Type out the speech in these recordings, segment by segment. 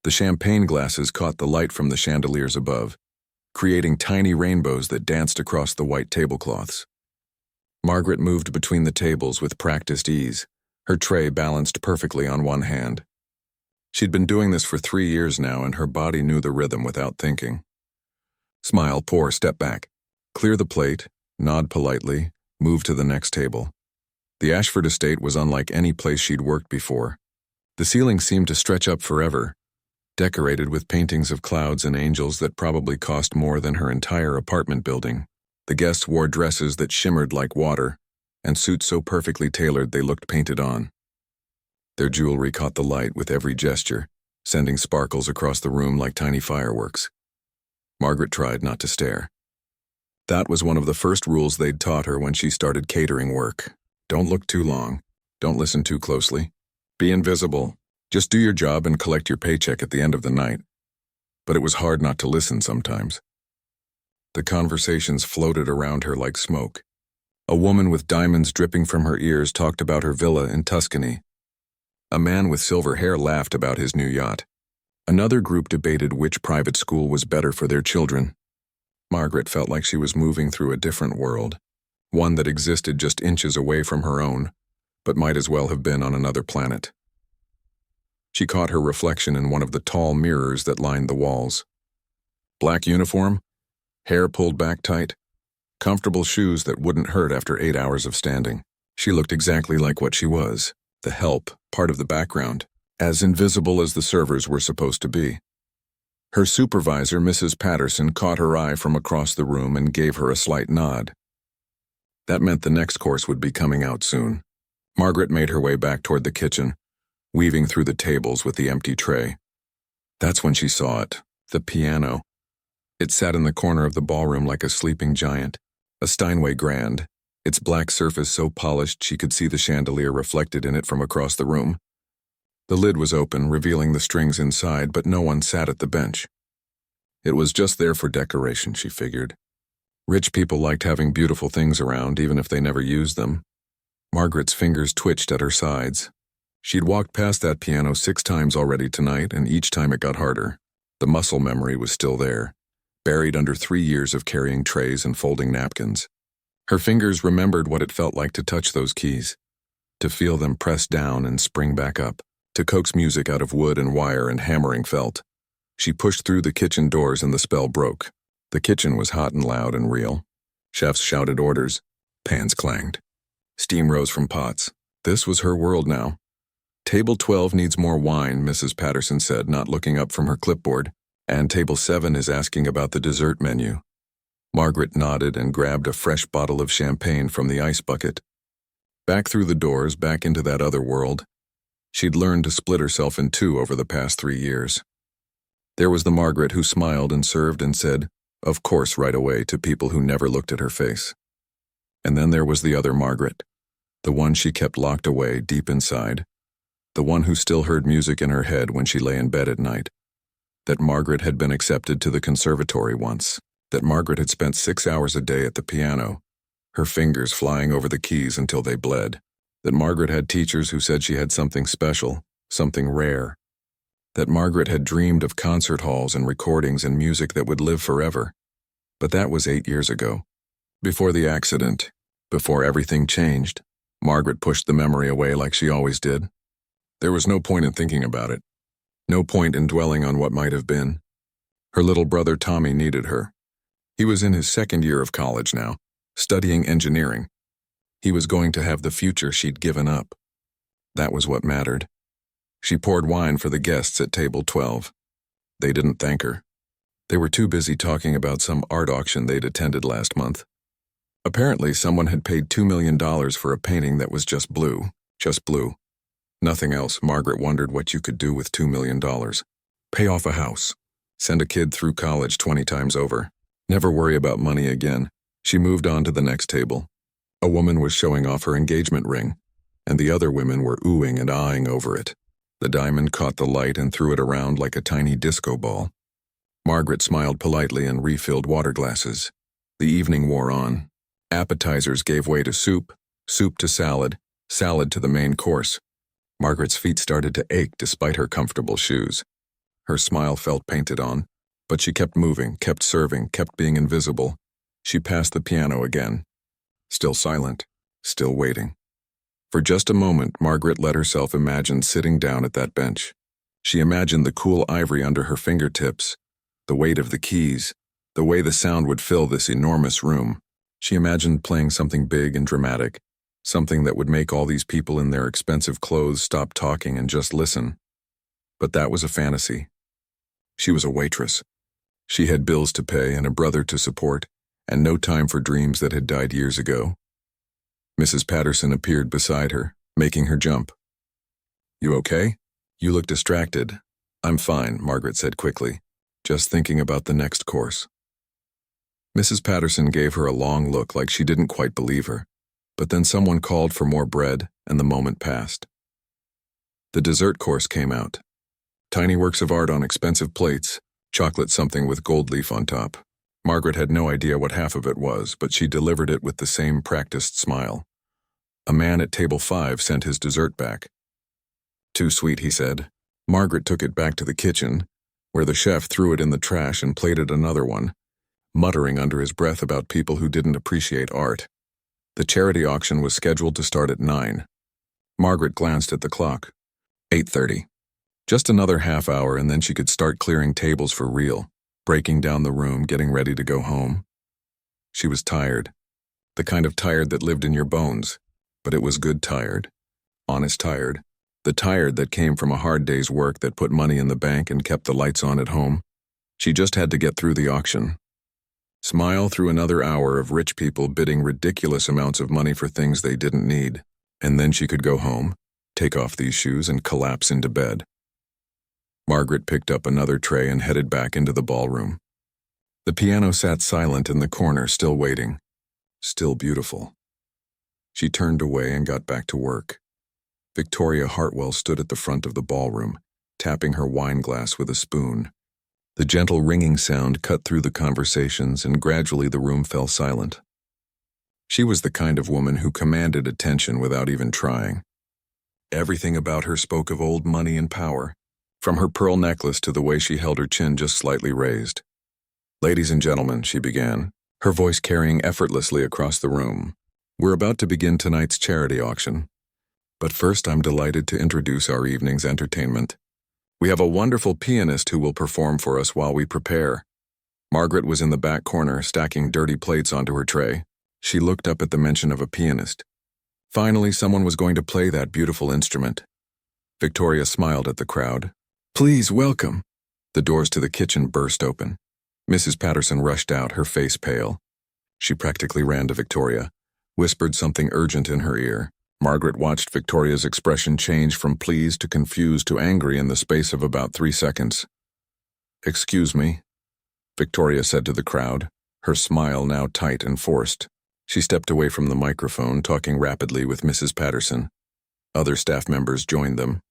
The champagne glasses caught the light from the chandeliers above, creating tiny rainbows that danced across the white tablecloths. Margaret moved between the tables with practiced ease, her tray balanced perfectly on one hand. She'd been doing this for 3 years now, and her body knew the rhythm without thinking. Smile, pour, step back. Clear the plate, nod politely, move to the next table. The Ashford estate was unlike any place she'd worked before. The ceiling seemed to stretch up forever, decorated with paintings of clouds and angels that probably cost more than her entire apartment building. The guests wore dresses that shimmered like water, and suits so perfectly tailored they looked painted on. Their jewelry caught the light with every gesture, sending sparkles across the room like tiny fireworks. Margaret tried not to stare. That was one of the first rules they'd taught her when she started catering work. Don't look too long. Don't listen too closely. Be invisible. Just do your job and collect your paycheck at the end of the night. But it was hard not to listen sometimes. The conversations floated around her like smoke. A woman with diamonds dripping from her ears talked about her villa in Tuscany. A man with silver hair laughed about his new yacht. Another group debated which private school was better for their children. Margaret felt like she was moving through a different world, one that existed just inches away from her own, but might as well have been on another planet. She caught her reflection in one of the tall mirrors that lined the walls. Black uniform, hair pulled back tight, comfortable shoes that wouldn't hurt after 8 hours of standing. She looked exactly like what she was, the help, part of the background, as invisible as the servers were supposed to be. Her supervisor, Mrs. Patterson, caught her eye from across the room and gave her a slight nod. That meant the next course would be coming out soon. Margaret made her way back toward the kitchen, weaving through the tables with the empty tray. That's when she saw it, the piano. It sat in the corner of the ballroom like a sleeping giant, a Steinway grand, its black surface so polished she could see the chandelier reflected in it from across the room. The lid was open, revealing the strings inside, but no one sat at the bench. It was just there for decoration, she figured. Rich people liked having beautiful things around, even if they never used them. Margaret's fingers twitched at her sides. She'd walked past that piano 6 times already tonight, and each time it got harder. The muscle memory was still there, buried under 3 years of carrying trays and folding napkins. Her fingers remembered what it felt like to touch those keys, to feel them press down and spring back up, to coax music out of wood and wire and hammering felt. She pushed through the kitchen doors and the spell broke. The kitchen was hot and loud and real. Chefs shouted orders. Pans clanged. Steam rose from pots. This was her world now. Table 12 needs more wine, Mrs. Patterson said, not looking up from her clipboard, and table 7 is asking about the dessert menu. Margaret nodded and grabbed a fresh bottle of champagne from the ice bucket. Back through the doors, back into that other world. She'd learned to split herself in 2 over the past 3 years. There was the Margaret who smiled and served and said, of course, right away to people who never looked at her face. And then there was the other Margaret, the one she kept locked away deep inside, the one who still heard music in her head when she lay in bed at night. That Margaret had been accepted to the conservatory once, that Margaret had spent 6 hours a day at the piano, her fingers flying over the keys until they bled. That Margaret had teachers who said she had something special, something rare. That Margaret had dreamed of concert halls and recordings and music that would live forever. But that was 8 years ago. Before the accident, before everything changed, Margaret pushed the memory away like she always did. There was no point in thinking about it. No point in dwelling on what might have been. Her little brother Tommy needed her. He was in his 2nd year of college now, studying engineering. He was going to have the future she'd given up. That was what mattered. She poured wine for the guests at table 12. They didn't thank her. They were too busy talking about some art auction they'd attended last month. Apparently, someone had paid $2 million for a painting that was just blue. Just blue. Nothing else. Margaret wondered what you could do with $2 million. Pay off a house. Send a kid through college 20 times over. Never worry about money again. She moved on to the next table. A woman was showing off her engagement ring, and the other women were oohing and aahing over it. The diamond caught the light and threw it around like a tiny disco ball. Margaret smiled politely and refilled water glasses. The evening wore on. Appetizers gave way to soup, soup to salad, salad to the main course. Margaret's feet started to ache despite her comfortable shoes. Her smile felt painted on, but she kept moving, kept serving, kept being invisible. She passed the piano again. Still silent, still waiting. For just a moment, Margaret let herself imagine sitting down at that bench. She imagined the cool ivory under her fingertips, the weight of the keys, the way the sound would fill this enormous room. She imagined playing something big and dramatic, something that would make all these people in their expensive clothes stop talking and just listen. But that was a fantasy. She was a waitress. She had bills to pay and a brother to support, and no time for dreams that had died years ago. Mrs. Patterson appeared beside her, making her jump. "You okay? You look distracted." "I'm fine," Margaret said quickly, just thinking about the next course. Mrs. Patterson gave her a long look like she didn't quite believe her, but then someone called for more bread and the moment passed. The dessert course came out. Tiny works of art on expensive plates, chocolate something with gold leaf on top. Margaret had no idea what half of it was, but she delivered it with the same practiced smile. A man at table 5 sent his dessert back. "Too sweet," he said. Margaret took it back to the kitchen, where the chef threw it in the trash and plated another one, muttering under his breath about people who didn't appreciate art. The charity auction was scheduled to start at 9. Margaret glanced at the clock. 8:30. Just another half hour and then she could start clearing tables for real, breaking down the room, getting ready to go home. She was tired. The kind of tired that lived in your bones. But it was good tired. Honest tired. The tired that came from a hard day's work that put money in the bank and kept the lights on at home. She just had to get through the auction. Smile through another hour of rich people bidding ridiculous amounts of money for things they didn't need, and then she could go home, take off these shoes, and collapse into bed. Margaret picked up another tray and headed back into the ballroom. The piano sat silent in the corner, still waiting. Still beautiful. She turned away and got back to work. Victoria Hartwell stood at the front of the ballroom, tapping her wine glass with a spoon. The gentle ringing sound cut through the conversations, and gradually the room fell silent. She was the kind of woman who commanded attention without even trying. Everything about her spoke of old money and power, from her pearl necklace to the way she held her chin just slightly raised. "Ladies and gentlemen," she began, her voice carrying effortlessly across the room, "we're about to begin tonight's charity auction. But first, I'm delighted to introduce our evening's entertainment. We have a wonderful pianist who will perform for us while we prepare." Margaret was in the back corner, stacking dirty plates onto her tray. She looked up at the mention of a pianist. Finally, someone was going to play that beautiful instrument. Victoria smiled at the crowd. "Please, welcome." The doors to the kitchen burst open. Mrs. Patterson rushed out, her face pale. She practically ran to Victoria, whispered something urgent in her ear. Margaret watched Victoria's expression change from pleased to confused to angry in the space of about 3 seconds. "Excuse me," Victoria said to the crowd, her smile now tight and forced. She stepped away from the microphone, talking rapidly with Mrs. Patterson. Other staff members joined them.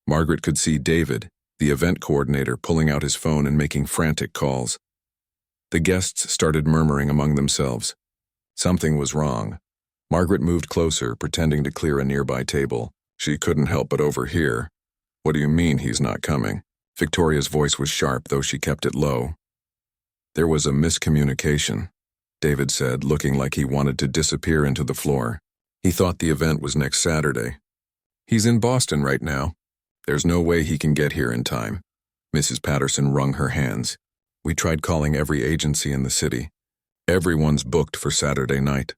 Margaret could see David, the event coordinator, pulling out his phone and making frantic calls. The guests started murmuring among themselves. Something was wrong. Margaret moved closer, pretending to clear a nearby table. She couldn't help but overhear. "What do you mean he's not coming?" Victoria's voice was sharp, though she kept it low. "There was a miscommunication," David said, looking like he wanted to disappear into the floor. "He thought the event was next Saturday. He's in Boston right now. There's no way he can get here in time." Mrs. Patterson wrung her hands. "We tried calling every agency in the city. Everyone's booked for Saturday night.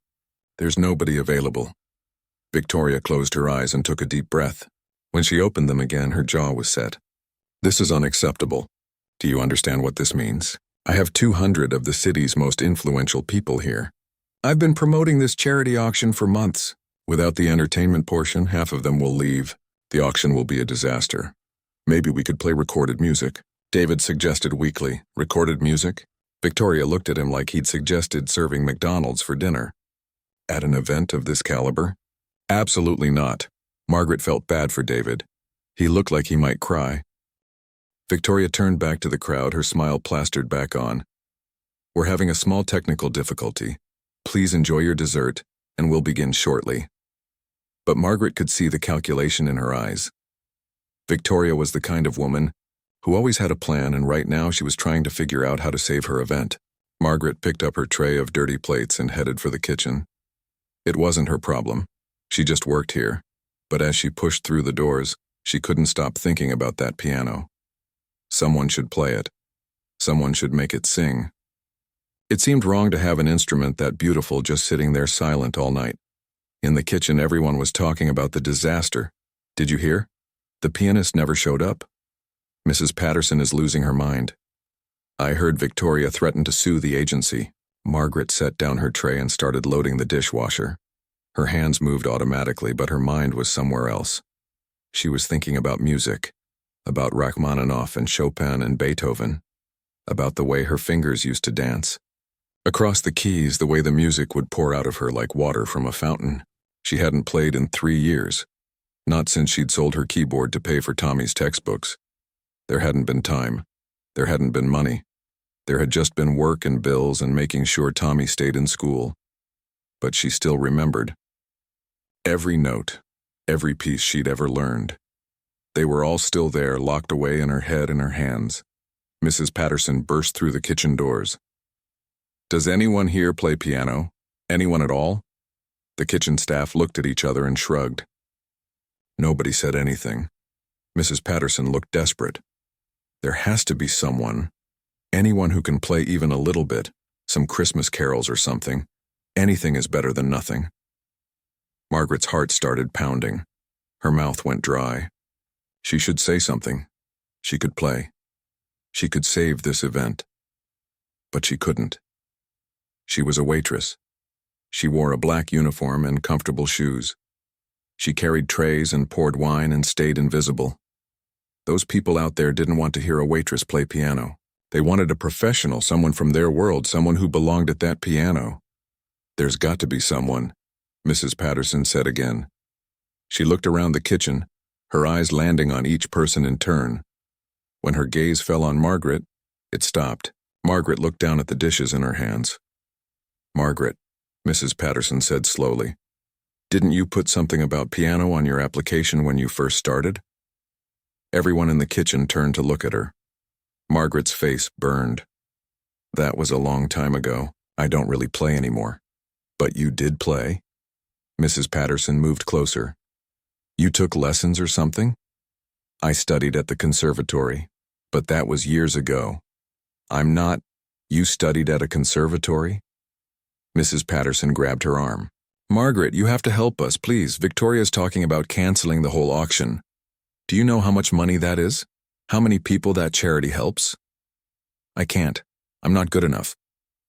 There's nobody available." Victoria closed her eyes and took a deep breath. When she opened them again, her jaw was set. "This is unacceptable. Do you understand what this means? I have 200 of the city's most influential people here. I've been promoting this charity auction for months. Without the entertainment portion, half of them will leave. The auction will be a disaster. Maybe we could play recorded music," David suggested weakly. "Recorded music?" Victoria looked at him like he'd suggested serving McDonald's for dinner. At an event of this caliber? Absolutely not. Margaret felt bad for David. He looked like he might cry. Victoria turned back to the crowd, her smile plastered back on. "We're having a small technical difficulty. Please enjoy your dessert, and we'll begin shortly." But Margaret could see the calculation in her eyes. Victoria was the kind of woman, who always had a plan, and right now she was trying to figure out how to save her event. Margaret picked up her tray of dirty plates and headed for the kitchen. It wasn't her problem. She just worked here. But as she pushed through the doors, she couldn't stop thinking about that piano. Someone should play it. Someone should make it sing. It seemed wrong to have an instrument that beautiful just sitting there silent all night. In the kitchen, everyone was talking about the disaster. Did you hear? The pianist never showed up. Mrs. Patterson is losing her mind. I heard Victoria threaten to sue the agency. Margaret set down her tray and started loading the dishwasher. Her hands moved automatically, but her mind was somewhere else. She was thinking about music, about Rachmaninoff and Chopin and Beethoven, about the way her fingers used to dance. Across the keys, the way the music would pour out of her like water from a fountain. She hadn't played in 3 years, not since she'd sold her keyboard to pay for Tommy's textbooks. There hadn't been time. There hadn't been money. There had just been work and bills and making sure Tommy stayed in school. But she still remembered. Every note, every piece she'd ever learned. They were all still there, locked away in her head and her hands. Mrs. Patterson burst through the kitchen doors. Does anyone here play piano? Anyone at all? The kitchen staff looked at each other and shrugged. Nobody said anything. Mrs. Patterson looked desperate. There has to be someone. Anyone who can play even a little bit, some Christmas carols or something. Anything is better than nothing. Margaret's heart started pounding. Her mouth went dry. She should say something. She could play. She could save this event. But she couldn't. She was a waitress. She wore a black uniform and comfortable shoes. She carried trays and poured wine and stayed invisible. Those people out there didn't want to hear a waitress play piano. They wanted a professional, someone from their world, someone who belonged at that piano. There's got to be someone, Mrs. Patterson said again. She looked around the kitchen, her eyes landing on each person in turn. When her gaze fell on Margaret, it stopped. Margaret looked down at the dishes in her hands. Margaret, Mrs. Patterson said slowly, didn't you put something about piano on your application when you first started? Everyone in the kitchen turned to look at her. Margaret's face burned. That was a long time ago. I don't really play anymore. But you did play? Mrs. Patterson moved closer. You took lessons or something? I studied at the conservatory, but that was years ago. I'm not. You studied at a conservatory? Mrs. Patterson grabbed her arm. Margaret, you have to help us, please. Victoria's talking about canceling the whole auction. Do you know how much money that is? How many people that charity helps? I can't. I'm not good enough.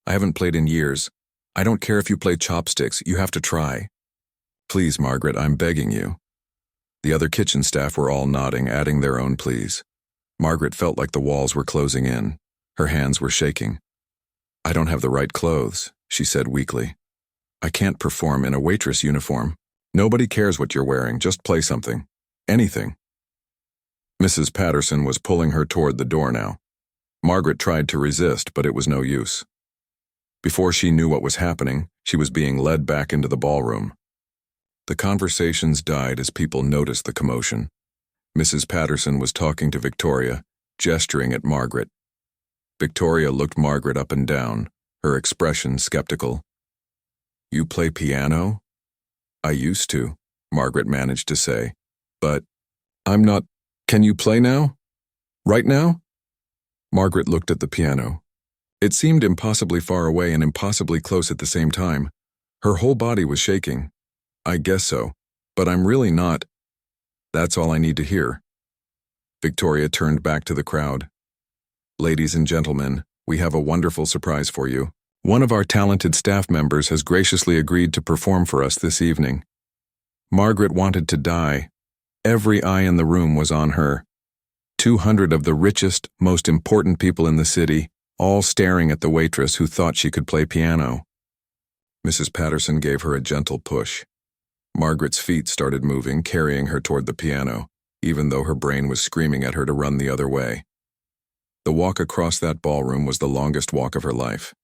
I haven't played in years. I don't care if you play chopsticks. You have to try. Please, Margaret, I'm begging you. The other kitchen staff were all nodding, adding their own pleas. Margaret felt like the walls were closing in. Her hands were shaking. I don't have the right clothes, she said weakly. I can't perform in a waitress uniform. Nobody cares what you're wearing. Just play something. Anything. Mrs. Patterson was pulling her toward the door now. Margaret tried to resist, but it was no use. Before she knew what was happening, she was being led back into the ballroom. The conversations died as people noticed the commotion. Mrs. Patterson was talking to Victoria, gesturing at Margaret. Victoria looked Margaret up and down, her expression skeptical. You play piano? I used to, Margaret managed to say. But I'm not. Can you play now? Right now? Margaret looked at the piano. It seemed impossibly far away and impossibly close at the same time. Her whole body was shaking. I guess so, but I'm really not. That's all I need to hear. Victoria turned back to the crowd. Ladies and gentlemen, we have a wonderful surprise for you. One of our talented staff members has graciously agreed to perform for us this evening. Margaret wanted to die. Every eye in the room was on her. 200 of the richest, most important people in the city, all staring at the waitress who thought she could play piano. Mrs. Patterson gave her a gentle push. Margaret's feet started moving, carrying her toward the piano, even though her brain was screaming at her to run the other way. The walk across that ballroom was the longest walk of her life.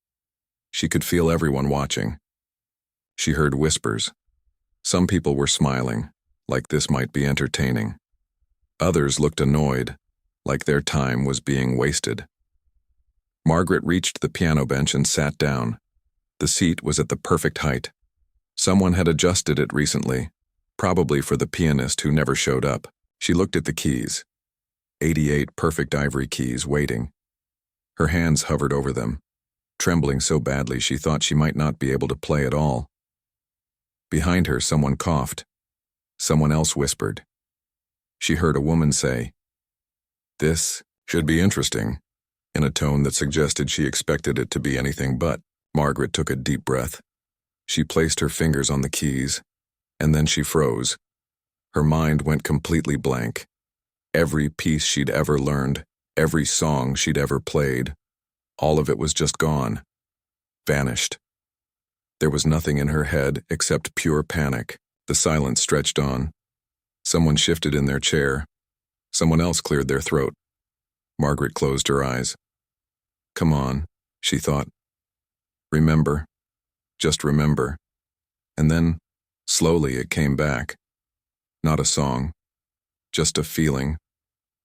She could feel everyone watching. She heard whispers. Some people were smiling, like this might be entertaining. Others looked annoyed, like their time was being wasted. Margaret reached the piano bench and sat down. The seat was at the perfect height. Someone had adjusted it recently, probably for the pianist who never showed up. She looked at the keys. 88 perfect ivory keys waiting. Her hands hovered over them, trembling so badly she thought she might not be able to play at all. Behind her, someone coughed. Someone else whispered. She heard a woman say, "This should be interesting," in a tone that suggested she expected it to be anything but. Margaret took a deep breath. She placed her fingers on the keys, and then she froze. Her mind went completely blank. Every piece she'd ever learned, every song she'd ever played, all of it was just gone, vanished. There was nothing in her head except pure panic. The silence stretched on. Someone shifted in their chair. Someone else cleared their throat. Margaret closed her eyes. "Come on," she thought. "Remember. Just remember." And then, slowly, it came back. Not a song. Just a feeling.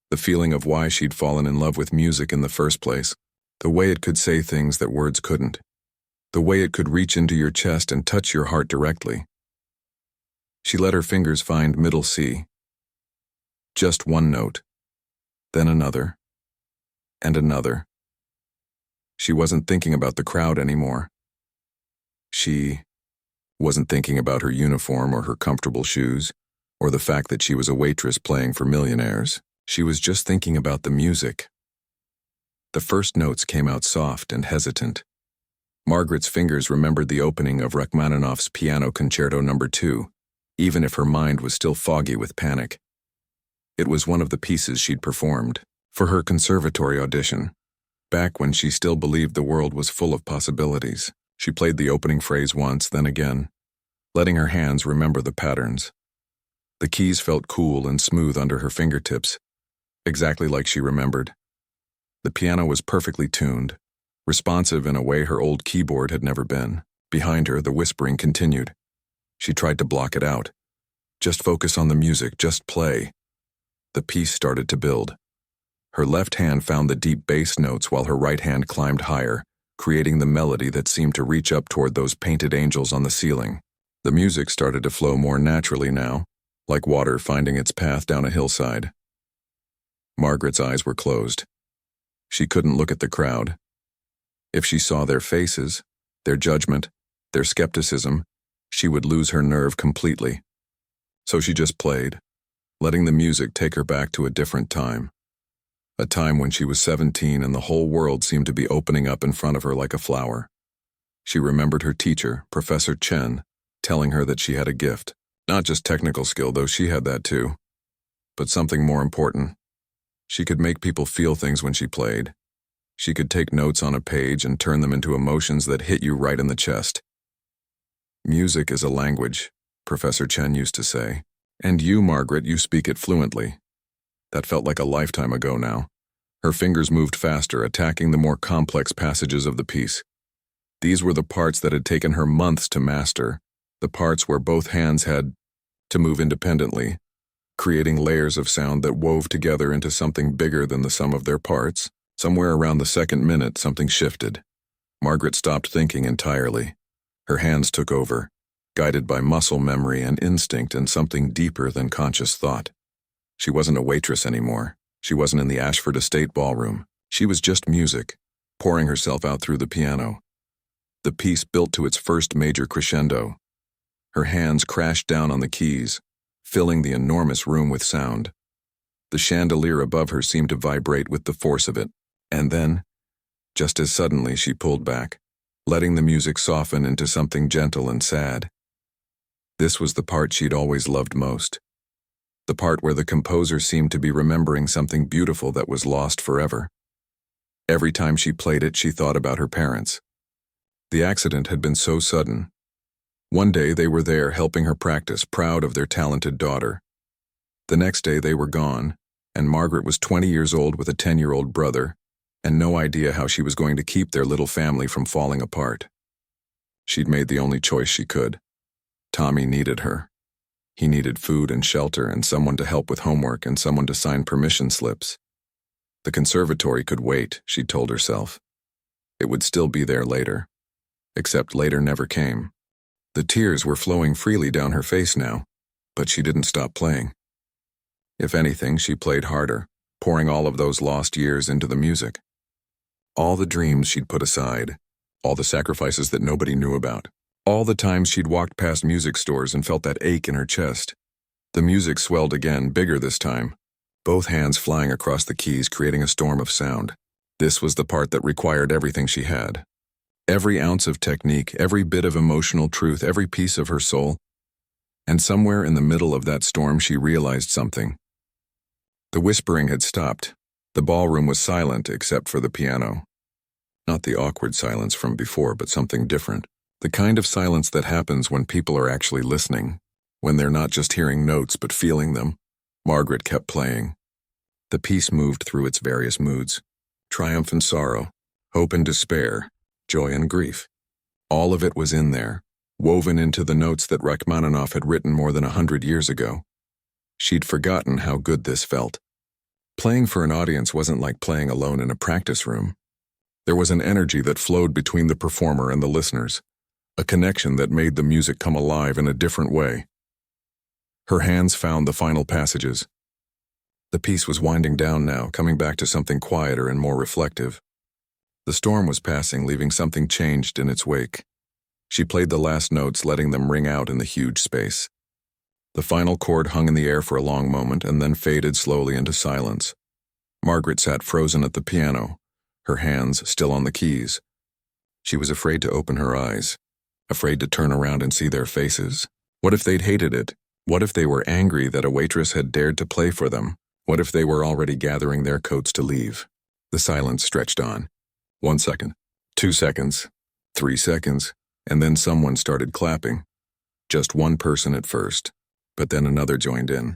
The feeling of why she'd fallen in love with music in the first place. The way it could say things that words couldn't. The way it could reach into your chest and touch your heart directly. She let her fingers find middle C. Just one note. Then another. And another. She wasn't thinking about the crowd anymore. She wasn't thinking about her uniform or her comfortable shoes, or the fact that she was a waitress playing for millionaires. She was just thinking about the music. The first notes came out soft and hesitant. Margaret's fingers remembered the opening of Rachmaninoff's Piano Concerto No. 2, even if her mind was still foggy with panic. It was one of the pieces she'd performed for her conservatory audition, back when she still believed the world was full of possibilities. She played the opening phrase once, then again, letting her hands remember the patterns. The keys felt cool and smooth under her fingertips, exactly like she remembered. The piano was perfectly tuned, responsive in a way her old keyboard had never been. Behind her, the whispering continued. She tried to block it out. Just focus on the music, just play. The piece started to build. Her left hand found the deep bass notes while her right hand climbed higher, creating the melody that seemed to reach up toward those painted angels on the ceiling. The music started to flow more naturally now, like water finding its path down a hillside. Margaret's eyes were closed. She couldn't look at the crowd. If she saw their faces, their judgment, their skepticism, she would lose her nerve completely. So she just played, letting the music take her back to a different time. A time when she was 17 and the whole world seemed to be opening up in front of her like a flower. She remembered her teacher, Professor Chen, telling her that she had a gift. Not just technical skill, though she had that too, but something more important. She could make people feel things when she played. She could take notes on a page and turn them into emotions that hit you right in the chest. "Music is a language," Professor Chen used to say. "And you, Margaret, you speak it fluently." That felt like a lifetime ago now. Her fingers moved faster, attacking the more complex passages of the piece. These were the parts that had taken her months to master, the parts where both hands had to move independently, creating layers of sound that wove together into something bigger than the sum of their parts. Somewhere around the second minute, something shifted. Margaret stopped thinking entirely. Her hands took over, guided by muscle memory and instinct and something deeper than conscious thought. She wasn't a waitress anymore. She wasn't in the Ashford Estate ballroom. She was just music, pouring herself out through the piano. The piece built to its first major crescendo. Her hands crashed down on the keys, filling the enormous room with sound. The chandelier above her seemed to vibrate with the force of it. And then, just as suddenly, she pulled back, letting the music soften into something gentle and sad. This was the part she'd always loved most. The part where the composer seemed to be remembering something beautiful that was lost forever. Every time she played it, she thought about her parents. The accident had been so sudden. One day they were there helping her practice, proud of their talented daughter. The next day they were gone, and Margaret was 20 years old with a 10-year-old brother, and no idea how she was going to keep their little family from falling apart. She'd made the only choice she could. Tommy needed her. He needed food and shelter and someone to help with homework and someone to sign permission slips. The conservatory could wait, she told herself. It would still be there later. Except later never came. The tears were flowing freely down her face now, but she didn't stop playing. If anything, she played harder, pouring all of those lost years into the music. All the dreams she'd put aside, all the sacrifices that nobody knew about, all the times she'd walked past music stores and felt that ache in her chest. The music swelled again, bigger this time, both hands flying across the keys, creating a storm of sound. This was the part that required everything she had. Every ounce of technique, every bit of emotional truth, every piece of her soul. And somewhere in the middle of that storm, she realized something. The whispering had stopped. The ballroom was silent except for the piano. Not the awkward silence from before, but something different. The kind of silence that happens when people are actually listening, when they're not just hearing notes but feeling them. Margaret kept playing. The piece moved through its various moods. Triumph and sorrow, hope and despair, joy and grief. All of it was in there, woven into the notes that Rachmaninoff had written more than 100 years ago. She'd forgotten how good this felt. Playing for an audience wasn't like playing alone in a practice room. There was an energy that flowed between the performer and the listeners, a connection that made the music come alive in a different way. Her hands found the final passages. The piece was winding down now, coming back to something quieter and more reflective. The storm was passing, leaving something changed in its wake. She played the last notes, letting them ring out in the huge space. The final chord hung in the air for a long moment and then faded slowly into silence. Margaret sat frozen at the piano, her hands still on the keys. She was afraid to open her eyes, afraid to turn around and see their faces. What if they'd hated it? What if they were angry that a waitress had dared to play for them? What if they were already gathering their coats to leave? The silence stretched on. 1 second, 2 seconds, 3 seconds, and then someone started clapping. Just one person at first, but then another joined in.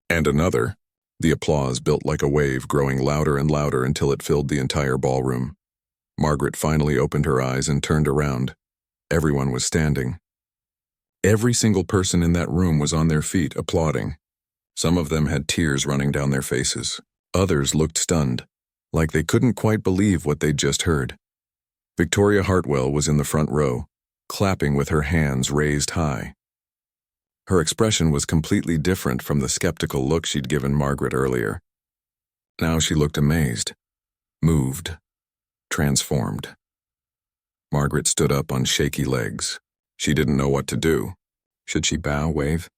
And another. The applause built like a wave, growing louder and louder until it filled the entire ballroom. Margaret finally opened her eyes and turned around. Everyone was standing. Every single person in that room was on their feet, applauding. Some of them had tears running down their faces. Others looked stunned, like they couldn't quite believe what they'd just heard. Victoria Hartwell was in the front row, clapping with her hands raised high. Her expression was completely different from the skeptical look she'd given Margaret earlier. Now she looked amazed, moved, transformed. Margaret stood up on shaky legs. She didn't know what to do. Should she bow, wave,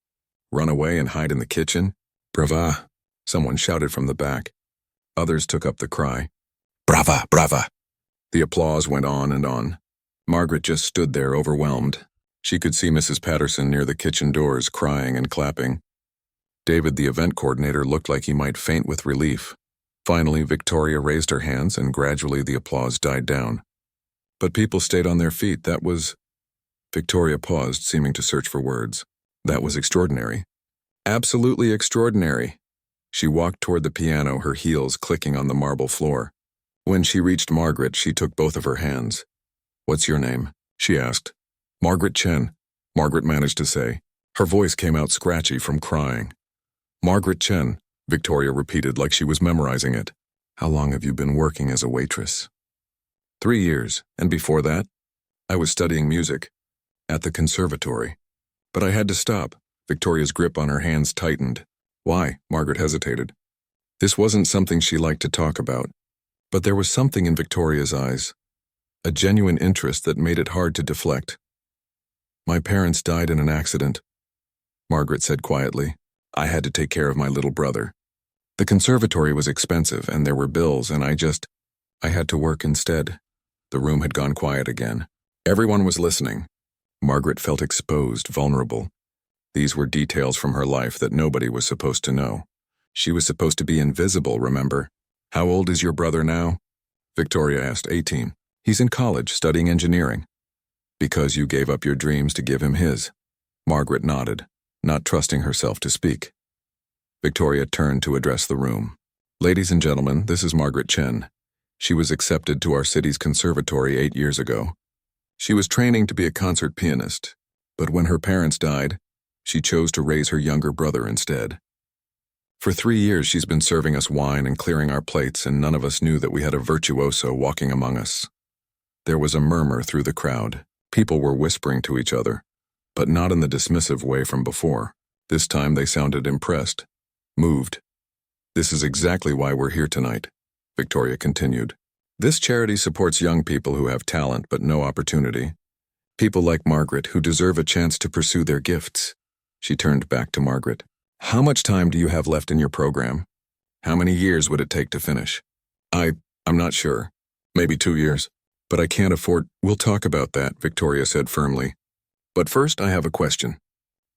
run away and hide in the kitchen? Brava! Someone shouted from the back. Others took up the cry. Brava, brava! The applause went on and on. Margaret just stood there overwhelmed. She could see Mrs. Patterson near the kitchen doors, crying and clapping. David, the event coordinator, looked like he might faint with relief. Finally, Victoria raised her hands and gradually the applause died down. But people stayed on their feet. That was... Victoria paused, seeming to search for words. That was extraordinary. Absolutely extraordinary. She walked toward the piano, her heels clicking on the marble floor. When she reached Margaret, she took both of her hands. "What's your name?" she asked. "Margaret Chen," Margaret managed to say. Her voice came out scratchy from crying. "Margaret Chen," Victoria repeated like she was memorizing it. "How long have you been working as a waitress?" 3 years, and before that, I was studying music at the conservatory. But I had to stop. Victoria's grip on her hands tightened. Why? Margaret hesitated. This wasn't something she liked to talk about, but there was something in Victoria's eyes, a genuine interest that made it hard to deflect. My parents died in an accident, Margaret said quietly. I had to take care of my little brother. The conservatory was expensive and there were bills and I had to work instead. The room had gone quiet again. Everyone was listening. Margaret felt exposed, vulnerable. These were details from her life that nobody was supposed to know. She was supposed to be invisible, remember? How old is your brother now? Victoria asked. 18. He's in college, studying engineering. Because you gave up your dreams to give him his. Margaret nodded, not trusting herself to speak. Victoria turned to address the room. Ladies and gentlemen, this is Margaret Chen. She was accepted to our city's conservatory 8 years ago. She was training to be a concert pianist, but when her parents died, she chose to raise her younger brother instead. For 3 years she's been serving us wine and clearing our plates, and none of us knew that we had a virtuoso walking among us. There was a murmur through the crowd. People were whispering to each other, but not in the dismissive way from before. This time they sounded impressed, moved. This is exactly why we're here tonight, Victoria continued. This charity supports young people who have talent but no opportunity. People like Margaret who deserve a chance to pursue their gifts. She turned back to Margaret. How much time do you have left in your program? How many years would it take to finish? I'm not sure. Maybe 2 years. But I can't afford— We'll talk about that, Victoria said firmly. But first I have a question.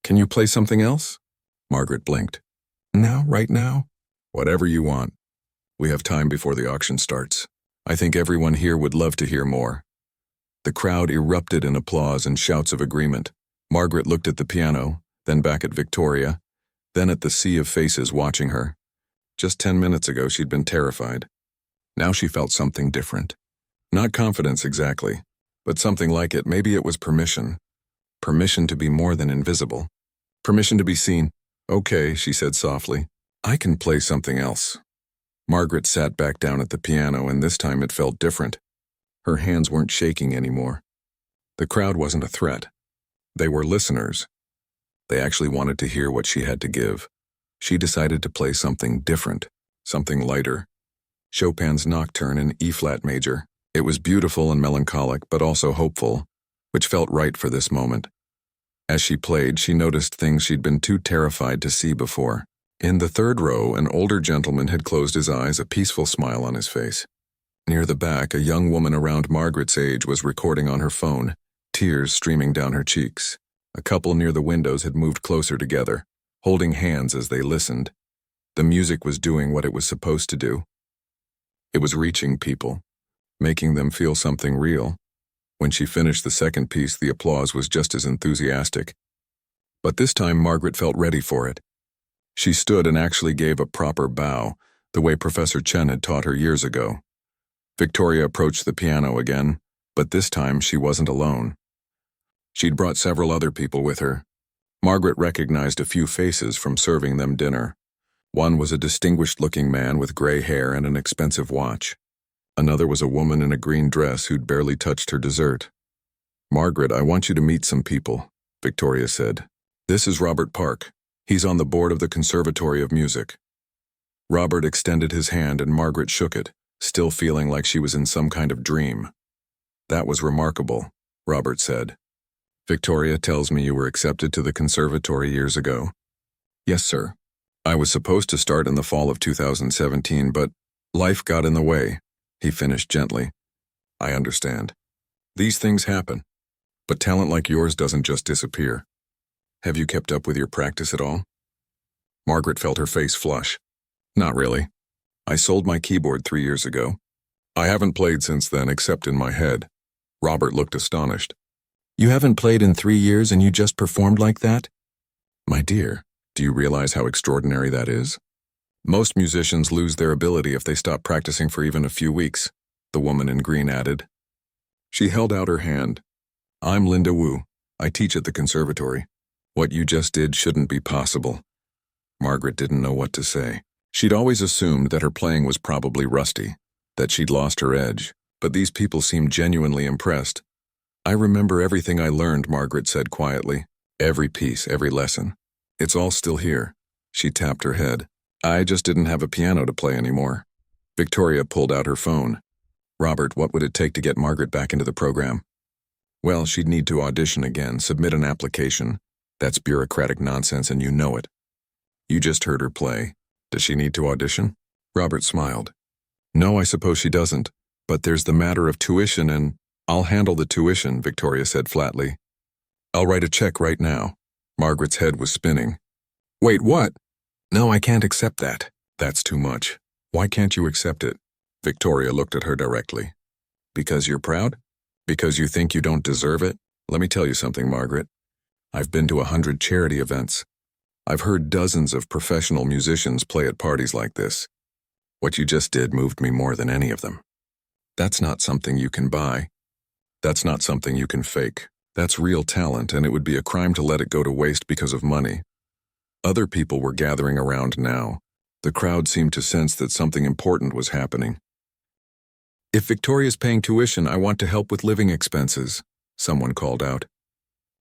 Can you play something else? Margaret blinked. Now, right now? Whatever you want. We have time before the auction starts. I think everyone here would love to hear more. The crowd erupted in applause and shouts of agreement. Margaret looked at the piano, then back at Victoria, then at the sea of faces watching her. Just 10 minutes ago she'd been terrified. Now she felt something different. Not confidence exactly, but something like it. Maybe it was permission. Permission to be more than invisible. Permission to be seen. Okay, she said softly. I can play something else. Margaret sat back down at the piano, and this time it felt different. Her hands weren't shaking anymore. The crowd wasn't a threat. They were listeners. They actually wanted to hear what she had to give. She decided to play something different, something lighter. Chopin's Nocturne in E-flat major. It was beautiful and melancholic, but also hopeful, which felt right for this moment. As she played, she noticed things she'd been too terrified to see before. In the third row, an older gentleman had closed his eyes, a peaceful smile on his face. Near the back, a young woman around Margaret's age was recording on her phone, tears streaming down her cheeks. A couple near the windows had moved closer together, holding hands as they listened. The music was doing what it was supposed to do. It was reaching people, making them feel something real. When she finished the second piece, the applause was just as enthusiastic. But this time Margaret felt ready for it. She stood and actually gave a proper bow, the way Professor Chen had taught her years ago. Victoria approached the piano again, but this time she wasn't alone. She'd brought several other people with her. Margaret recognized a few faces from serving them dinner. One was a distinguished-looking man with gray hair and an expensive watch. Another was a woman in a green dress who'd barely touched her dessert. Margaret, I want you to meet some people, Victoria said. This is Robert Park. He's on the board of the Conservatory of Music. Robert extended his hand and Margaret shook it, still feeling like she was in some kind of dream. That was remarkable, Robert said. Victoria tells me you were accepted to the conservatory years ago. Yes, sir. I was supposed to start in the fall of 2017, but life got in the way, he finished gently. I understand. These things happen, but talent like yours doesn't just disappear. Have you kept up with your practice at all? Margaret felt her face flush. Not really. I sold my keyboard 3 years ago. I haven't played since then except in my head. Robert looked astonished. You haven't played in 3 years and you just performed like that? My dear, do you realize how extraordinary that is? Most musicians lose their ability if they stop practicing for even a few weeks, the woman in green added. She held out her hand. I'm Linda Wu. I teach at the conservatory. What you just did shouldn't be possible. Margaret didn't know what to say. She'd always assumed that her playing was probably rusty, that she'd lost her edge, but these people seemed genuinely impressed. I remember everything I learned, Margaret said quietly. Every piece, every lesson. It's all still here. She tapped her head. I just didn't have a piano to play anymore. Victoria pulled out her phone. Robert, what would it take to get Margaret back into the program? Well, she'd need to audition again, submit an application. That's bureaucratic nonsense and you know it. You just heard her play. Does she need to audition? Robert smiled. No, I suppose she doesn't. But there's the matter of tuition and— I'll handle the tuition, Victoria said flatly. I'll write a check right now. Margaret's head was spinning. Wait, what? No, I can't accept that. That's too much. Why can't you accept it? Victoria looked at her directly. Because you're proud? Because you think you don't deserve it? Let me tell you something, Margaret. I've been to 100 charity events. I've heard dozens of professional musicians play at parties like this. What you just did moved me more than any of them. That's not something you can buy. That's not something you can fake. That's real talent, and it would be a crime to let it go to waste because of money. Other people were gathering around now, The crowd seemed to sense that something important was happening. "If Victoria's paying tuition, I want to help with living expenses," someone called out.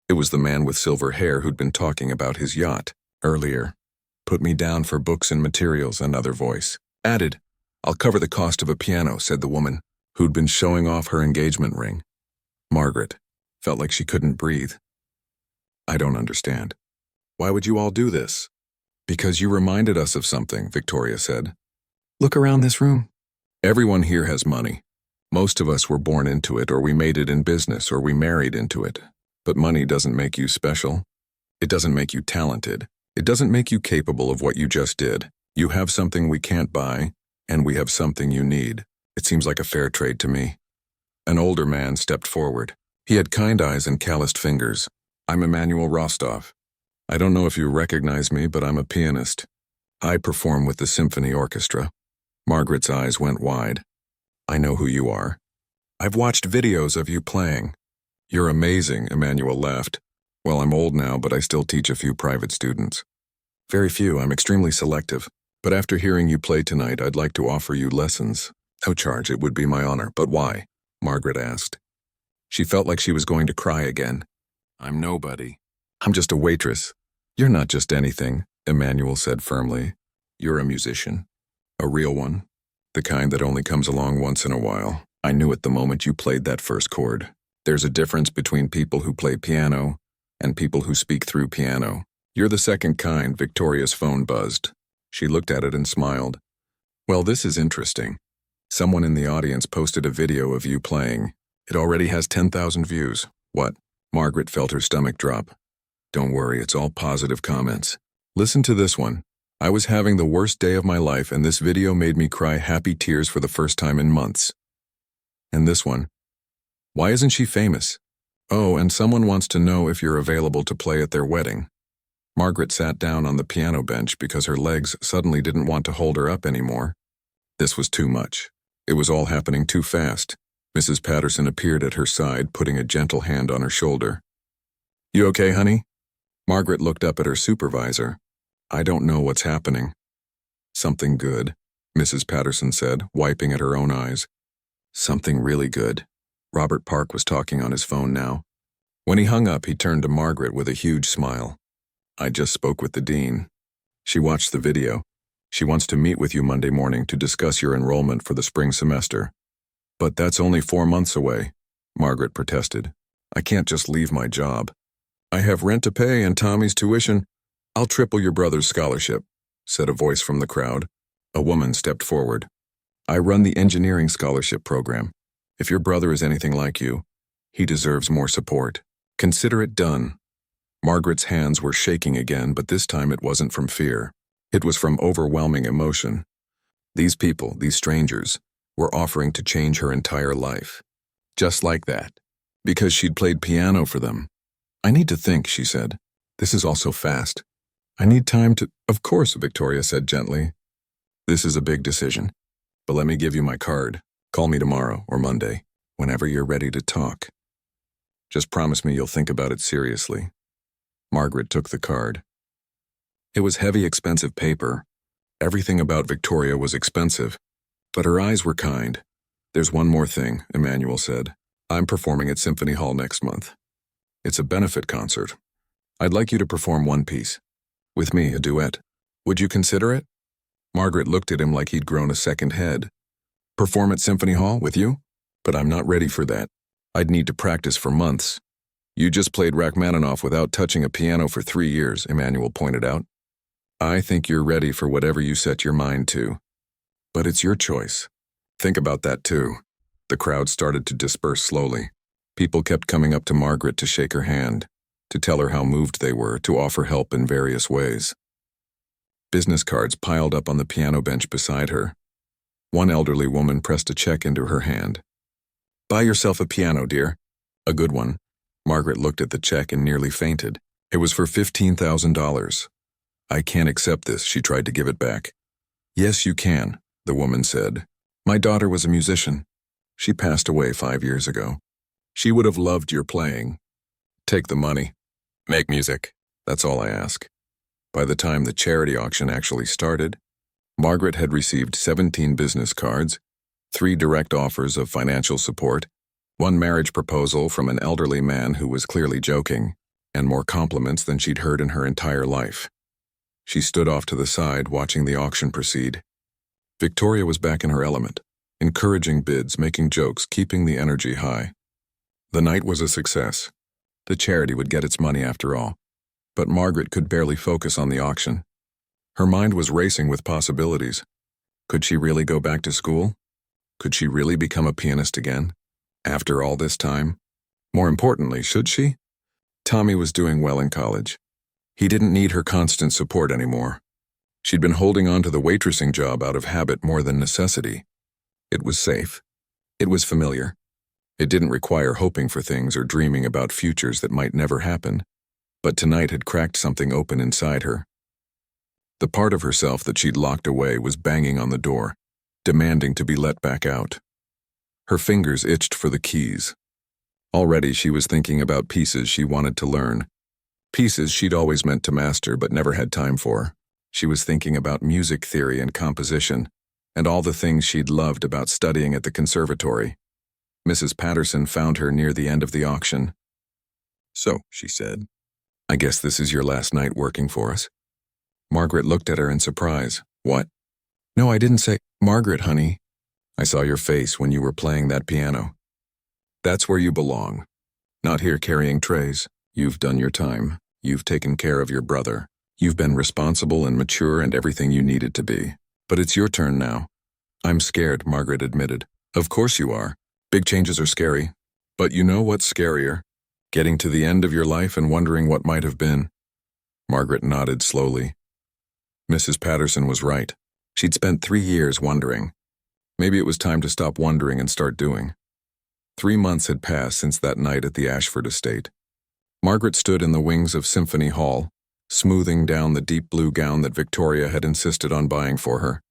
It was the man with silver hair who'd been talking about his yacht earlier. "Put me down for books and materials," another voice added. "I'll cover the cost of a piano," said the woman, who'd been showing off her engagement ring. Margaret felt like she couldn't breathe. "I don't understand. Why would you all do this?" "Because you reminded us of something," Victoria said. "Look around this room. Everyone here has money. Most of us were born into it, or we made it in business, or we married into it. But money doesn't make you special. It doesn't make you talented. It doesn't make you capable of what you just did. You have something we can't buy, and we have something you need. It seems like a fair trade to me." An older man stepped forward. He had kind eyes and calloused fingers. "I'm Emmanuel Rostov. I don't know if you recognize me, but I'm a pianist. I perform with the symphony orchestra." Margaret's eyes went wide. "I know who you are. I've watched videos of you playing." "You're amazing," Emmanuel laughed. "Well, I'm old now, but I still teach a few private students. Very few, I'm extremely selective. But after hearing you play tonight, I'd like to offer you lessons. No charge, it would be my honor." "But why?" Margaret asked. She felt like she was going to cry again. "I'm nobody. I'm just a waitress." "You're not just anything," Emmanuel said firmly. "You're a musician. A real one. The kind that only comes along once in a while. I knew it the moment you played that first chord. There's a difference between people who play piano and people who speak through piano. You're the second kind." Victoria's phone buzzed. She looked at it and smiled. "Well, this is interesting. Someone in the audience posted a video of you playing. It already has 10,000 views. What?" Margaret felt her stomach drop. "Don't worry, it's all positive comments. Listen to this one. I was having the worst day of my life, and this video made me cry happy tears for the first time in months." And this one. "Why isn't she famous? Oh, and someone wants to know if you're available to play at their wedding." Margaret sat down on the piano bench because her legs suddenly didn't want to hold her up anymore. This was too much. It was all happening too fast. Mrs. Patterson appeared at her side, putting a gentle hand on her shoulder. "You okay, honey?" Margaret looked up at her supervisor. "I don't know what's happening." "Something good," Mrs. Patterson said, wiping at her own eyes. "Something really good." Robert Park was talking on his phone now. When he hung up, he turned to Margaret with a huge smile. "I just spoke with the dean. She watched the video. She wants to meet with you Monday morning to discuss your enrollment for the spring semester." "But that's only 4 months away," Margaret protested. "I can't just leave my job. I have rent to pay and Tommy's tuition." "I'll triple your brother's scholarship," said a voice from the crowd. A woman stepped forward. "I run the engineering scholarship program. If your brother is anything like you, he deserves more support. Consider it done." Margaret's hands were shaking again, but this time it wasn't from fear. It was from overwhelming emotion. These people, these strangers, were offering to change her entire life. Just like that. Because she'd played piano for them. "I need to think," she said. "This is all so fast. I need time to—" "Of course," Victoria said gently. "This is a big decision. But let me give you my card. Call me tomorrow or Monday, whenever you're ready to talk. Just promise me you'll think about it seriously." Margaret took the card. It was heavy, expensive paper. Everything about Victoria was expensive, but her eyes were kind. "There's one more thing," Emmanuel said. "I'm performing at Symphony Hall next month. It's a benefit concert. I'd like you to perform one piece. With me, a duet. Would you consider it?" Margaret looked at him like he'd grown a second head. "Perform at Symphony Hall with you? But I'm not ready for that. I'd need to practice for months." "You just played Rachmaninoff without touching a piano for 3 years," Emmanuel pointed out. "I think you're ready for whatever you set your mind to. But it's your choice. Think about that too." The crowd started to disperse slowly. People kept coming up to Margaret to shake her hand, to tell her how moved they were, to offer help in various ways. Business cards piled up on the piano bench beside her. One elderly woman pressed a check into her hand. "Buy yourself a piano, dear. A good one." Margaret looked at the check and nearly fainted. It was for $15,000. "I can't accept this," she tried to give it back. "Yes, you can," the woman said. "My daughter was a musician. She passed away 5 years ago. She would have loved your playing. Take the money. Make music. That's all I ask." By the time the charity auction actually started, Margaret had received 17 business cards, 3 direct offers of financial support, 1 marriage proposal from an elderly man who was clearly joking, and more compliments than she'd heard in her entire life. She stood off to the side, watching the auction proceed. Victoria was back in her element, encouraging bids, making jokes, keeping the energy high. The night was a success. The charity would get its money after all. But Margaret could barely focus on the auction. Her mind was racing with possibilities. Could she really go back to school? Could she really become a pianist again? After all this time? More importantly, should she? Tommy was doing well in college. He didn't need her constant support anymore. She'd been holding on to the waitressing job out of habit more than necessity. It was safe. It was familiar. It didn't require hoping for things or dreaming about futures that might never happen. But tonight had cracked something open inside her. The part of herself that she'd locked away was banging on the door, demanding to be let back out. Her fingers itched for the keys. Already she was thinking about pieces she wanted to learn. Pieces she'd always meant to master but never had time for. She was thinking about music theory and composition, and all the things she'd loved about studying at the conservatory. Mrs. Patterson found her near the end of the auction. "So," she said, "I guess this is your last night working for us?" Margaret looked at her in surprise. "What?" "No, I didn't say—" "Margaret, honey, I saw your face when you were playing that piano. That's where you belong. Not here carrying trays. You've done your time. You've taken care of your brother. You've been responsible and mature and everything you needed to be. But it's your turn now." "I'm scared," Margaret admitted. "Of course you are. Big changes are scary. But you know what's scarier? Getting to the end of your life and wondering what might have been." Margaret nodded slowly. Mrs. Patterson was right. She'd spent 3 years wondering. Maybe it was time to stop wondering and start doing. 3 months had passed since that night at the Ashford estate. Margaret stood in the wings of Symphony Hall, smoothing down the deep blue gown that Victoria had insisted on buying for her.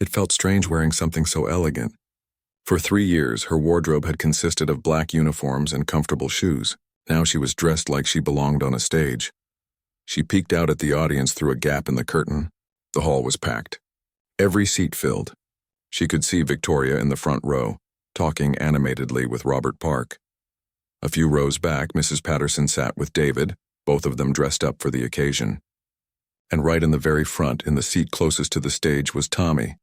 It felt strange wearing something so elegant. For 3 years, her wardrobe had consisted of black uniforms and comfortable shoes. Now she was dressed like she belonged on a stage. She peeked out at the audience through a gap in the curtain. The hall was packed. Every seat filled. She could see Victoria in the front row, talking animatedly with Robert Park. A few rows back, Mrs. Patterson sat with David, both of them dressed up for the occasion. And right in the very front, in the seat closest to the stage, was Tommy.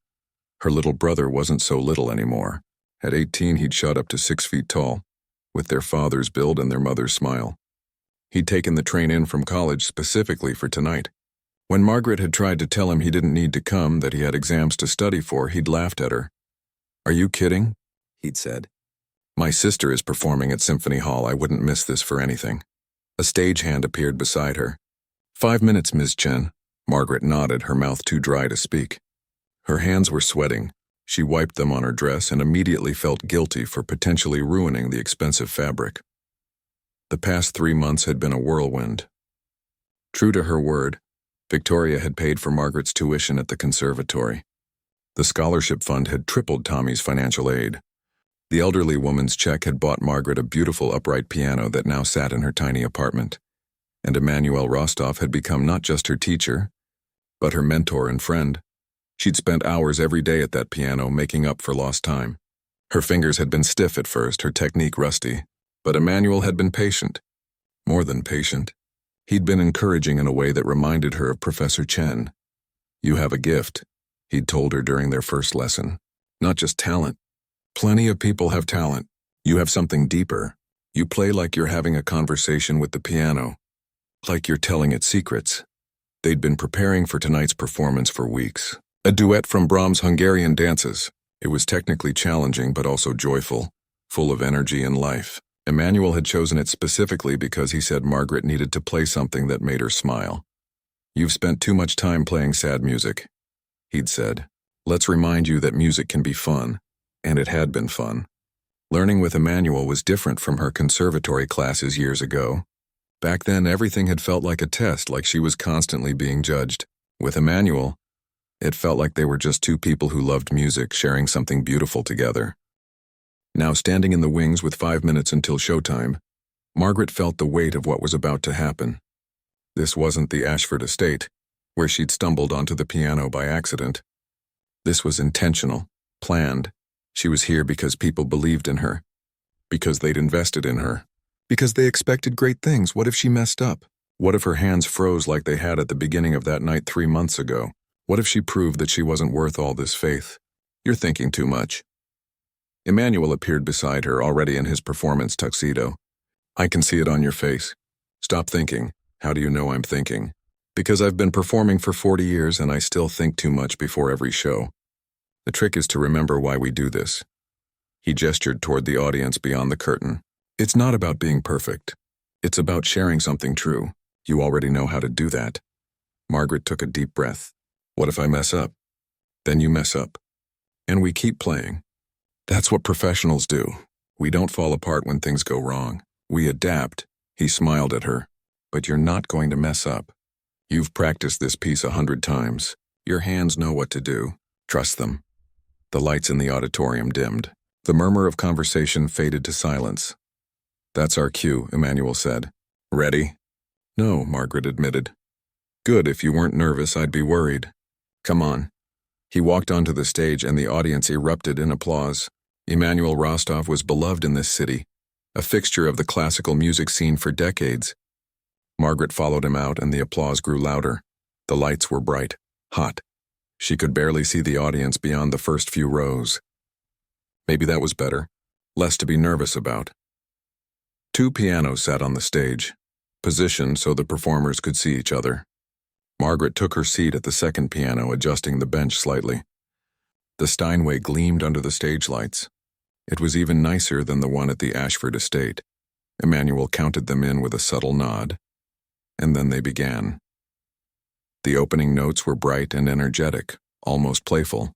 Her little brother wasn't so little anymore. At 18, he'd shot up to 6 feet tall, with their father's build and their mother's smile. He'd taken the train in from college specifically for tonight. When Margaret had tried to tell him he didn't need to come, that he had exams to study for, he'd laughed at her. "Are you kidding?" he'd said. "My sister is performing at Symphony Hall. I wouldn't miss this for anything." A stagehand appeared beside her. "5 minutes, Ms. Chen." Margaret nodded, her mouth too dry to speak. Her hands were sweating. She wiped them on her dress and immediately felt guilty for potentially ruining the expensive fabric. The past 3 months had been a whirlwind. True to her word, Victoria had paid for Margaret's tuition at the conservatory. The scholarship fund had tripled Tommy's financial aid. The elderly woman's check had bought Margaret a beautiful upright piano that now sat in her tiny apartment. And Emmanuel Rostov had become not just her teacher, but her mentor and friend. She'd spent hours every day at that piano making up for lost time. Her fingers had been stiff at first, her technique rusty, but Emmanuel had been patient. More than patient. He'd been encouraging in a way that reminded her of Professor Chen. "You have a gift," he'd told her during their first lesson. "Not just talent. Plenty of people have talent. You have something deeper. You play like you're having a conversation with the piano. Like you're telling it secrets." They'd been preparing for tonight's performance for weeks. A duet from Brahms' Hungarian dances. It was technically challenging but also joyful, full of energy and life. Emmanuel had chosen it specifically because he said Margaret needed to play something that made her smile. "You've spent too much time playing sad music," he'd said. "Let's remind you that music can be fun." And it had been fun. Learning with Emmanuel was different from her conservatory classes years ago. Back then, everything had felt like a test, like she was constantly being judged. With Emmanuel, it felt like they were just two people who loved music, sharing something beautiful together. Now, standing in the wings with 5 minutes until showtime, Margaret felt the weight of what was about to happen. This wasn't the Ashford estate. where she'd stumbled onto the piano by accident. This was intentional, planned. She was here because people believed in her, because they'd invested in her, because they expected great things. What if she messed up? What if her hands froze like they had at the beginning of that night 3 months ago? What if she proved that she wasn't worth all this faith? You're thinking too much. Emmanuel appeared beside her, already in his performance tuxedo. I can see it on your face. Stop thinking. How do you know I'm thinking? Because I've been performing for 40 years and I still think too much before every show. The trick is to remember why we do this. He gestured toward the audience beyond the curtain. It's not about being perfect. It's about sharing something true. You already know how to do that. Margaret took a deep breath. What if I mess up? Then you mess up. And we keep playing. That's what professionals do. We don't fall apart when things go wrong. We adapt. He smiled at her. But you're not going to mess up. You've practiced this piece 100 times. Your hands know what to do. Trust them. The lights in the auditorium dimmed. The murmur of conversation faded to silence. That's our cue, Emmanuel said. Ready? No, Margaret admitted. Good, if you weren't nervous, I'd be worried. Come on. He walked onto the stage and the audience erupted in applause. Emmanuel Rostov was beloved in this city, a fixture of the classical music scene for decades. Margaret followed him out and the applause grew louder. The lights were bright, hot. She could barely see the audience beyond the first few rows. Maybe that was better, less to be nervous about. 2 pianos sat on the stage, positioned so the performers could see each other. Margaret took her seat at the second piano, adjusting the bench slightly. The Steinway gleamed under the stage lights. It was even nicer than the one at the Ashford estate. Emmanuel counted them in with a subtle nod. And then they began. The opening notes were bright and energetic, almost playful.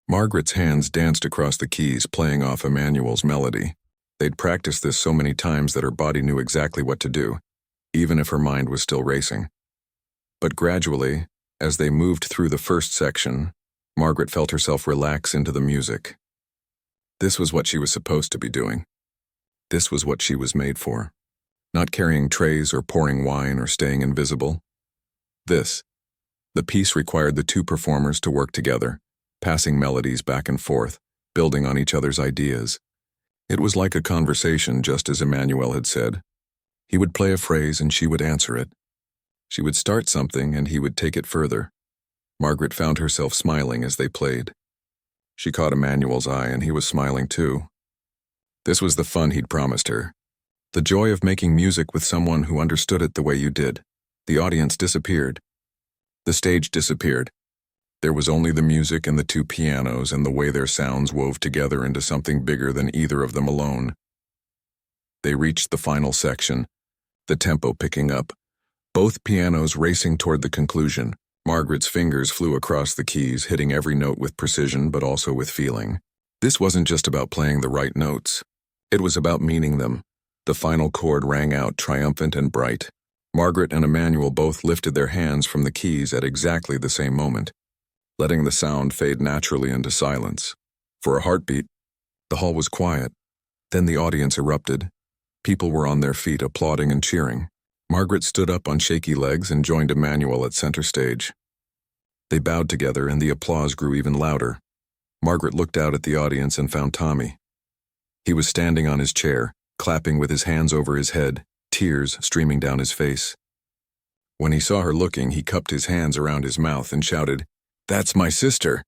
Margaret's hands danced across the keys, playing off Emmanuel's melody. They'd practiced this so many times that her body knew exactly what to do, even if her mind was still racing. But gradually, as they moved through the first section, Margaret felt herself relax into the music. This was what she was supposed to be doing. This was what she was made for. Not carrying trays or pouring wine or staying invisible. The piece required the 2 performers to work together, passing melodies back and forth, building on each other's ideas. It was like a conversation, just as Emmanuel had said. He would play a phrase and she would answer it. She would start something and he would take it further. Margaret found herself smiling as they played. She caught Emmanuel's eye and he was smiling too. This was the fun he'd promised her. The joy of making music with someone who understood it the way you did. The audience disappeared. The stage disappeared. There was only the music and the 2 pianos and the way their sounds wove together into something bigger than either of them alone. They reached the final section, the tempo picking up, both pianos racing toward the conclusion. Margaret's fingers flew across the keys, hitting every note with precision but also with feeling. This wasn't just about playing the right notes. It was about meaning them. The final chord rang out triumphant and bright. Margaret and Emmanuel both lifted their hands from the keys at exactly the same moment, letting the sound fade naturally into silence. For a heartbeat, the hall was quiet. Then the audience erupted. People were on their feet, applauding and cheering. Margaret stood up on shaky legs and joined Emmanuel at center stage. They bowed together and the applause grew even louder. Margaret looked out at the audience and found Tommy. He was standing on his chair, clapping with his hands over his head, tears streaming down his face. When he saw her looking, he cupped his hands around his mouth and shouted, "That's my sister!"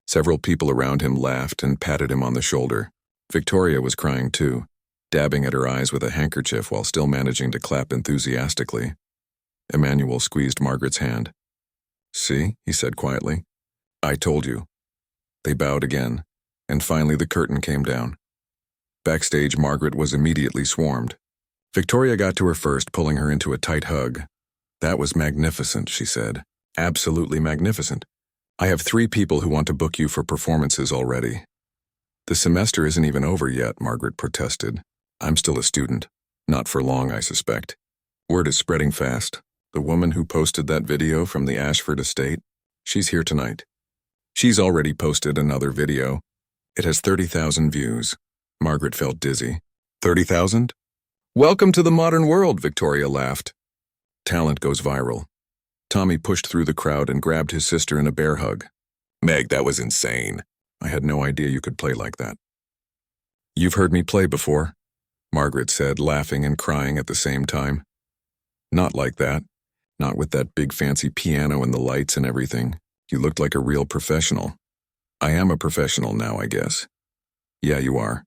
Several people around him laughed and patted him on the shoulder. Victoria was crying too, dabbing at her eyes with a handkerchief while still managing to clap enthusiastically. Emmanuel squeezed Margaret's hand. "See," he said quietly. "I told you." They bowed again, and finally the curtain came down. Backstage, Margaret was immediately swarmed. Victoria got to her first, pulling her into a tight hug. "That was magnificent," she said. "Absolutely magnificent. I have 3 people who want to book you for performances already." "The semester isn't even over yet," Margaret protested. "I'm still a student. Not for long, I suspect." Word is spreading fast. The woman who posted that video from the Ashford estate, she's here tonight. She's already posted another video. It has 30,000 views. Margaret felt dizzy. 30,000? Welcome to the modern world, Victoria laughed. Talent goes viral. Tommy pushed through the crowd and grabbed his sister in a bear hug. Meg, that was insane. I had no idea you could play like that. You've heard me play before, Margaret said, laughing and crying at the same time. Not like that. Not with that big fancy piano and the lights and everything. You looked like a real professional. I am a professional now, I guess. Yeah, you are.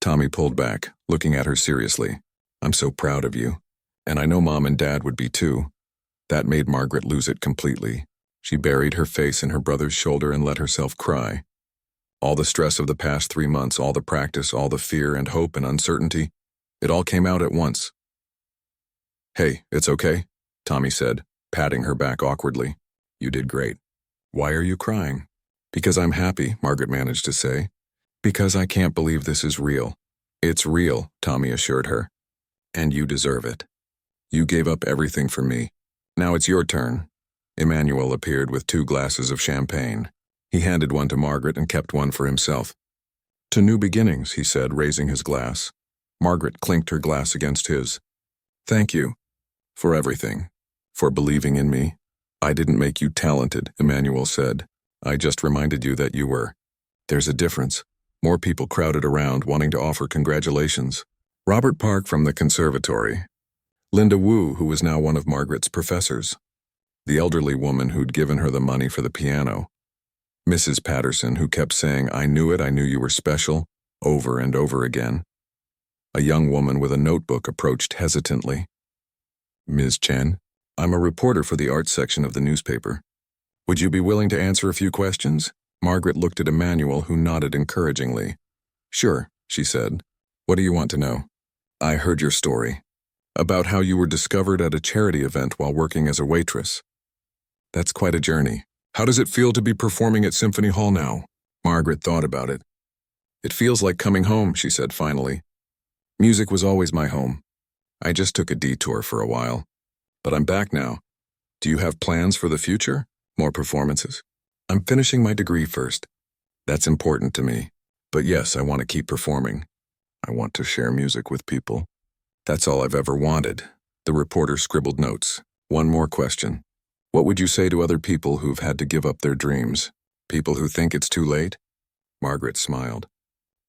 Tommy pulled back, looking at her seriously. I'm so proud of you. And I know Mom and Dad would be too. That made Margaret lose it completely. She buried her face in her brother's shoulder and let herself cry. All the stress of the past 3 months, all the practice, all the fear and hope and uncertainty, it all came out at once. Hey, it's okay, Tommy said, patting her back awkwardly. You did great. Why are you crying? Because I'm happy, Margaret managed to say. Because I can't believe this is real. It's real, Tommy assured her. And you deserve it. You gave up everything for me. Now it's your turn. Emmanuel appeared with 2 glasses of champagne. He handed one to Margaret and kept one for himself. To new beginnings, he said, raising his glass. Margaret clinked her glass against his. Thank you. For everything. For believing in me. I didn't make you talented, Emmanuel said. I just reminded you that you were. There's a difference. More people crowded around, wanting to offer congratulations. Robert Park from the conservatory. Linda Wu, who was now one of Margaret's professors. The elderly woman who'd given her the money for the piano. Mrs. Patterson, who kept saying, I knew you were special, over and over again. A young woman with a notebook approached hesitantly. Ms. Chen, I'm a reporter for the arts section of the newspaper. Would you be willing to answer a few questions? Margaret looked at Emmanuel, who nodded encouragingly. Sure, she said. What do you want to know? I heard your story. About how you were discovered at a charity event while working as a waitress. That's quite a journey. How does it feel to be performing at Symphony Hall now? Margaret thought about it. It feels like coming home, she said finally. Music was always my home. I just took a detour for a while. But I'm back now. Do you have plans for the future? More performances? I'm finishing my degree first. That's important to me. But yes, I want to keep performing. I want to share music with people. That's all I've ever wanted. The reporter scribbled notes. One more question. What would you say to other people who've had to give up their dreams? People who think it's too late? Margaret smiled.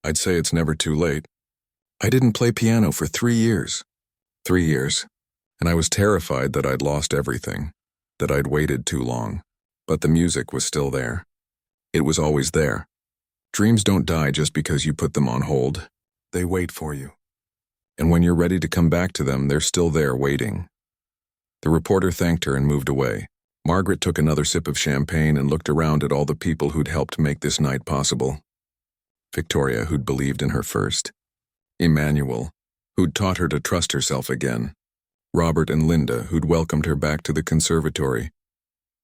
I'd say it's never too late. I didn't play piano for 3 years. 3 years. And I was terrified that I'd lost everything, that I'd waited too long. But the music was still there. It was always there. Dreams don't die just because you put them on hold. They wait for you. And when you're ready to come back to them, they're still there waiting. The reporter thanked her and moved away. Margaret took another sip of champagne and looked around at all the people who'd helped make this night possible. Victoria, who'd believed in her first. Emmanuel, who'd taught her to trust herself again. Robert and Linda, who'd welcomed her back to the conservatory.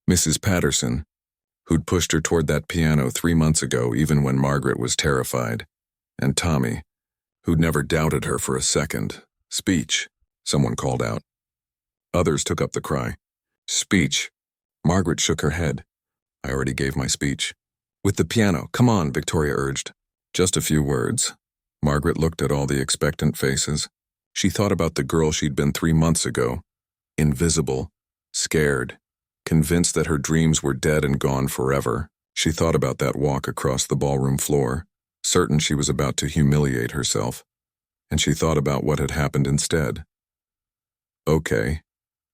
Mrs. Patterson, who'd pushed her toward that piano 3 months ago even when Margaret was terrified. And Tommy, who'd never doubted her for a second. Speech, someone called out. Others took up the cry. Speech. Margaret shook her head. I already gave my speech. With the piano, come on, Victoria urged. Just a few words. Margaret looked at all the expectant faces. She thought about the girl she'd been 3 months ago. Invisible, scared, convinced that her dreams were dead and gone forever. She thought about that walk across the ballroom floor, certain she was about to humiliate herself. And she thought about what had happened instead. Okay,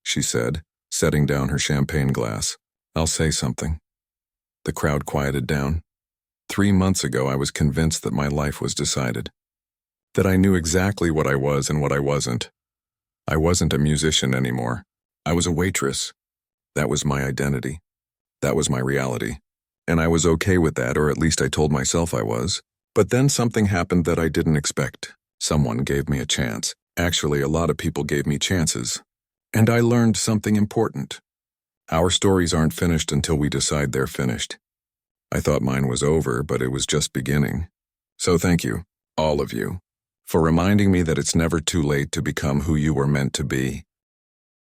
she said, setting down her champagne glass. I'll say something. The crowd quieted down. 3 months ago, I was convinced that my life was decided. That I knew exactly what I was and what I wasn't. I wasn't a musician anymore. I was a waitress. That was my identity. That was my reality. And I was okay with that, or at least I told myself I was. But then something happened that I didn't expect. Someone gave me a chance. Actually, a lot of people gave me chances. And I learned something important. Our stories aren't finished until we decide they're finished. I thought mine was over, but it was just beginning. So thank you, all of you, for reminding me that it's never too late to become who you were meant to be.